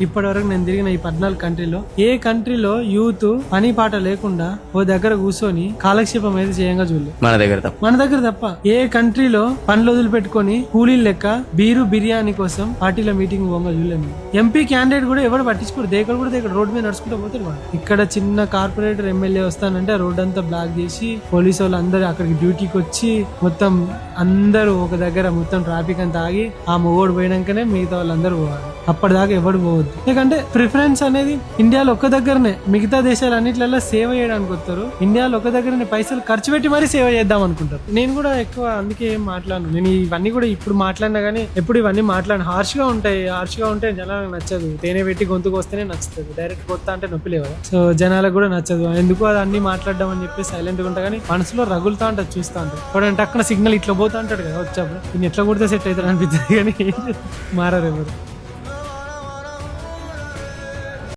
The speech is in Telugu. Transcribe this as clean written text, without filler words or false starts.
ఇప్పటి వరకు నేను తిరిగిన ఈ 14 కంట్రీలో ఏ కంట్రీలో యూత్ పని పాట లేకుండా ఓ దగ్గర కూర్చొని కాలక్షేపం అయితే చేయంగా చూడలేదు. మన దగ్గర తప్ప ఏ కంట్రీలో పనులు వదిలిపెట్టుకొని కూలీలు లెక్క బీరు బిర్యానీ కోసం పార్టీల మీటింగ్ పోగా చూడలేదు. ఎంపీ క్యాండిడేట్ కూడా ఎవరు పట్టించుకోరు, దేకడు కూడా దేకడు, రోడ్డు మీద నడుచుకుంటూ పోతారు వాడు. ఇక్కడ చిన్న కార్పొరేటర్ ఎమ్మెల్యే వస్తానంటే ఆ రోడ్ అంతా బ్లాక్ చేసి పోలీసు వాళ్ళు అందరు అక్కడికి డ్యూటీకి వచ్చి మొత్తం అందరూ ఒక దగ్గర మొత్తం ట్రాఫిక్ అంతా ఆగి ఆ మొగోడు పోయినాకనే మిగతా వాళ్ళందరూ పోవాలి. అప్పటిదాకా ఎవడు పోవద్దు. ఎందుకంటే ప్రిఫరెన్స్ అనేది ఇండియాలో ఒక్క దగ్గరనే, మిగతా దేశాలు అన్నిట్లలో సేవ చేయడానికి వస్తారు, ఇండియాలో ఒక దగ్గరనే పైసలు ఖర్చు పెట్టి మరీ సేవ చేద్దాం అనుకుంటారు. నేను కూడా ఎక్కువ అందుకే ఏం మాట్లాడను. నేను ఇవన్నీ కూడా ఇప్పుడు మాట్లాడినా కానీ ఎప్పుడు ఇవన్నీ మాట్లాడిన హార్ష్ గా ఉంటే జనాలకు నచ్చదు. తేనె పెట్టి గొంతుకు వస్తేనే నచ్చుతుంది, డైరెక్ట్ కొత్త అంటే నొప్పి లేవు. సో జనాలకు కూడా నచ్చదు. ఎందుకు అది అన్ని మాట్లాడడం అని చెప్పి సైలెంట్ గా ఉంటా, కానీ మనసులో రగులుతా ఉంటుంది, చూస్తా ఉంటుంది. ఇప్పుడు టక్కున సిగ్నల్ ఇట్లా పోతా అంటాడు కదా వచ్చాప్పుడు, నేను ఎట్లా కొడితే సెట్ అవుతాడు అనిపిస్తుంది, కానీ మారారు ఎవరు.